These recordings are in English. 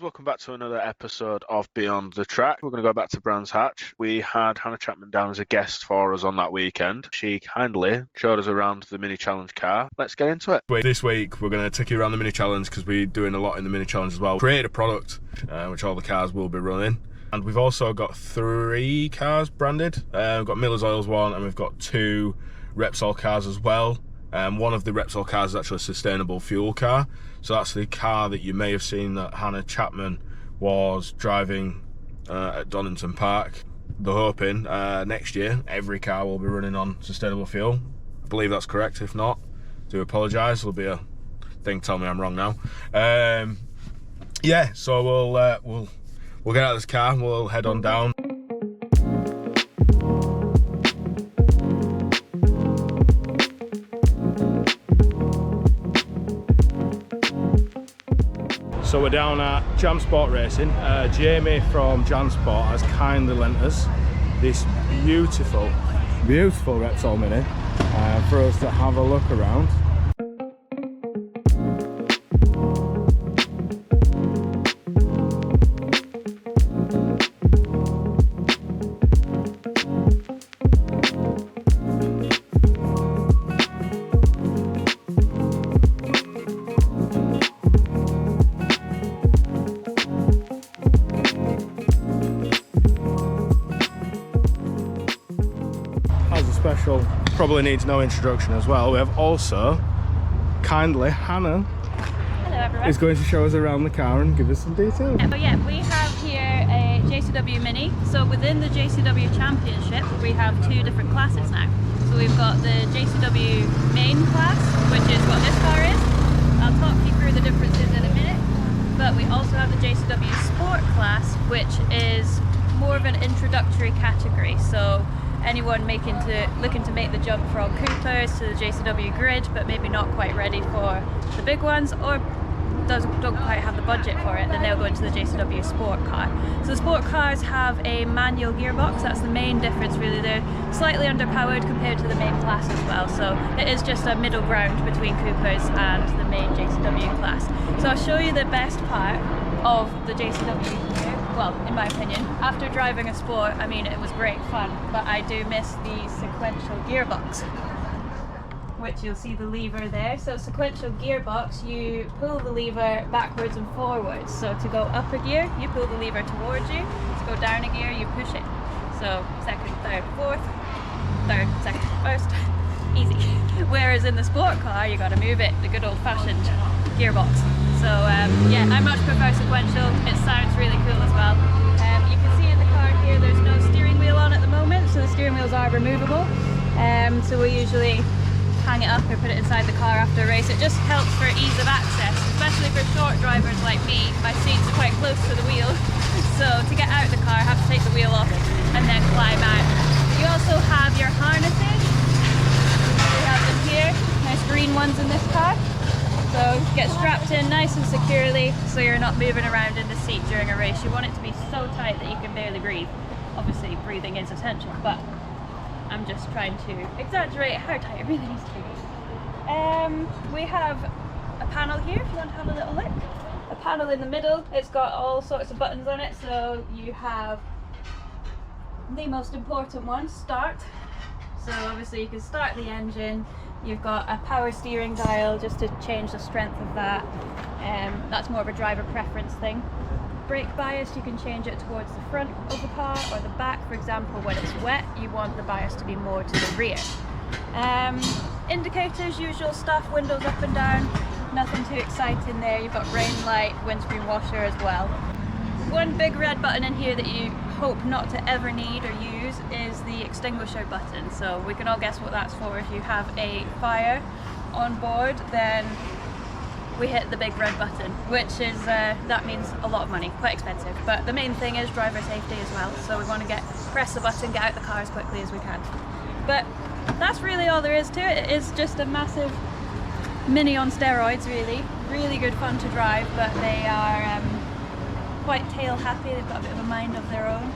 Welcome back to another episode of Beyond the Track. We're going to go back to Brands Hatch. We had Hannah Chapman down as a guest for us on that weekend. She kindly showed us around the Mini Challenge car. Let's get into it. This week we're going to take you around the Mini Challenge because we're doing a lot in the Mini Challenge as well. Created a product which all the cars will be running. And we've also got 3 cars branded. We've got Miller's Oils one and we've got 2 Repsol cars as well. One of the Repsol cars is actually a sustainable fuel car. So that's the car that you may have seen that Hannah Chapman was driving at Donington Park. They're hoping next year every car will be running on sustainable fuel. I believe that's correct. If not, do apologise. There'll be a thing tell me I'm wrong now. Yeah, so we'll get out of this car and we'll head on down. So we're down at Jam Sport Racing. Jamie from Jam Sport has kindly lent us this beautiful Repsol Mini for us to have a look around. Special, probably needs no introduction as well. We have also kindly Hannah. Hello everyone. Is going to show us around the car and give us some details. Oh yeah, we have here a JCW Mini. So within the JCW Championship we have 2 different classes now. So we've got the JCW main class, which is what this car is. I'll talk you through the differences in a minute. But we also have the JCW Sport class, which is more of an introductory category. So anyone looking to make the jump from Coopers to the JCW grid but maybe not quite ready for the big ones or don't quite have the budget for it, then they'll go into the JCW Sport car. So the Sport cars have a manual gearbox. That's the main difference really. They're slightly underpowered compared to the main class as well, so it is just a middle ground between Coopers and the main JCW class. So I'll show you the best part of the JCW here. Well, in my opinion, after driving a Sport, I mean, it was great fun, but I do miss the sequential gearbox, which you'll see the lever there. So sequential gearbox, you pull the lever backwards and forwards. So to go up a gear, you pull the lever towards you. To go down a gear, you push it. So second, third, fourth, third, second, first, easy. Whereas in the Sport car, you gotta move it, the good old-fashioned gearbox. So yeah, I much prefer sequential. It sounds really cool as well. You can see in the car here there's no steering wheel on at the moment, so the steering wheels are removable. So we usually hang it up or put it inside the car after a race. It just helps for ease of access, especially for short drivers like me. My seats are quite close to the wheel, so to get out of the car I have to take the wheel off and then climb out. You also have your harnesses. We have them here, nice green ones in this car. So get strapped in nice and securely so you're not moving around in the seat during a race. You want it to be so tight that you can barely breathe. Obviously breathing is essential, but I'm just trying to exaggerate how tight it really needs to be. We have a panel here if you want to have a little look. A panel in the middle, it's got all sorts of buttons on it. So you have the most important one, start. So obviously you can start the engine. You've got a power steering dial just to change the strength of that. That's more of a driver preference thing. Brake bias, you can change it towards the front of the car or the back. For example, when it's wet, you want the bias to be more to the rear. Indicators, usual stuff, windows up and down. Nothing too exciting there. You've got rain light, windscreen washer as well. One big red button in here that you hope not to ever need or use is the extinguisher button. So we can all guess what that's for. If you have a fire on board, then we hit the big red button, which is, that means a lot of money, quite expensive. But the main thing is driver safety as well. So we want to press the button, get out the car as quickly as we can. But that's really all there is to it. It is just a massive Mini on steroids, really. Really good fun to drive, but they are quite tail happy. They've got a bit of a mind of their own.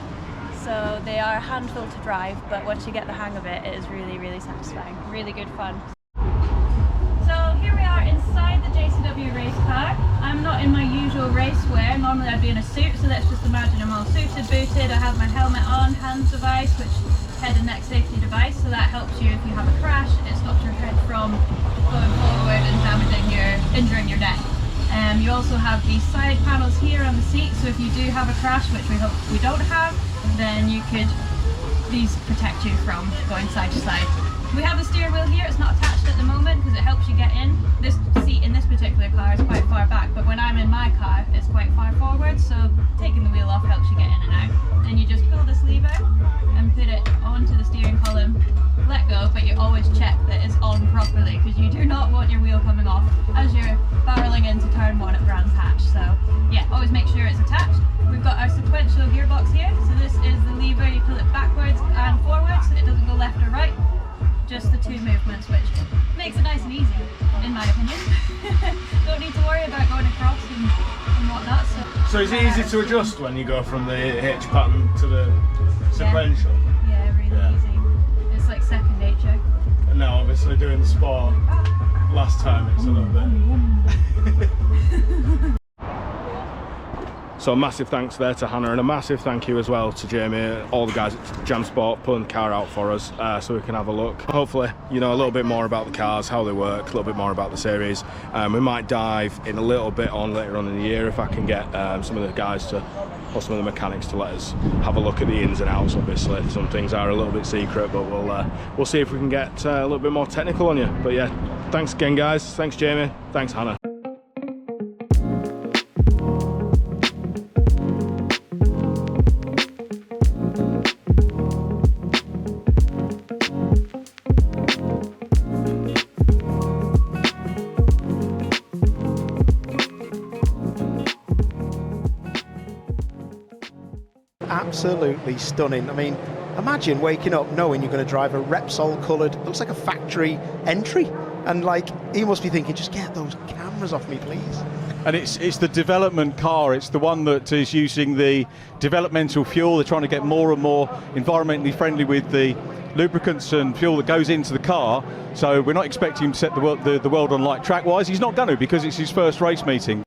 So they are a handful to drive, but once you get the hang of it, it is really, really satisfying. Really good fun. So here we are inside the JCW race car. I'm not in my usual typical race wear, normally I'd be in a suit, so let's just imagine I'm all suited, booted, I have my helmet on, hands device, which head and neck safety device, so that helps you if you have a crash. It stops your head from going forward and injuring your neck. You also have these side panels here on the seat, so if you do have a crash, which we hope we don't have, then these protect you from going side to side. We have the steering wheel here. It's not attached at the moment because it helps you get in. This seat in this particular car is quite far back, but when I'm in my car, it's quite far forward, so taking the wheel off helps you get in and out. Then you just pull this lever and put it onto the steering column, let go, but you always check that it's on properly because you do not want your wheel coming off as you're barreling into turn 1 at Brands Hatch. So yeah, always make sure it's attached. We've got our sequential gearbox here, so this is the lever, you pull it backwards and forwards, so it doesn't go left or right. Just the 2 movements, which makes it nice and easy, in my opinion. Don't need to worry about going across and whatnot. So is it easy to adjust when you go from the H pattern to the sequential? Yeah, really easy. It's like second nature. And now obviously doing the sport, last time it's a little bit. So a massive thanks there to Hannah, and a massive thank you as well to Jamie, all the guys at Jam Sport pulling the car out for us so we can have a look. Hopefully, you know a little bit more about the cars, how they work, a little bit more about the series. We might dive in a little bit on later on in the year if I can get some of the guys to, or some of the mechanics to let us have a look at the ins and outs. Obviously, some things are a little bit secret, but we'll see if we can get a little bit more technical on you. But yeah, thanks again, guys. Thanks, Jamie. Thanks, Hannah. Absolutely stunning. I mean, imagine waking up knowing you're going to drive a Repsol coloured, looks like a factory entry, and like he must be thinking, just get those cameras off me, please. And it's the development car. It's the one that is using the developmental fuel. They're trying to get more and more environmentally friendly with the lubricants and fuel that goes into the car. So we're not expecting him to set the world on light track-wise. He's not going to, because it's his first race meeting.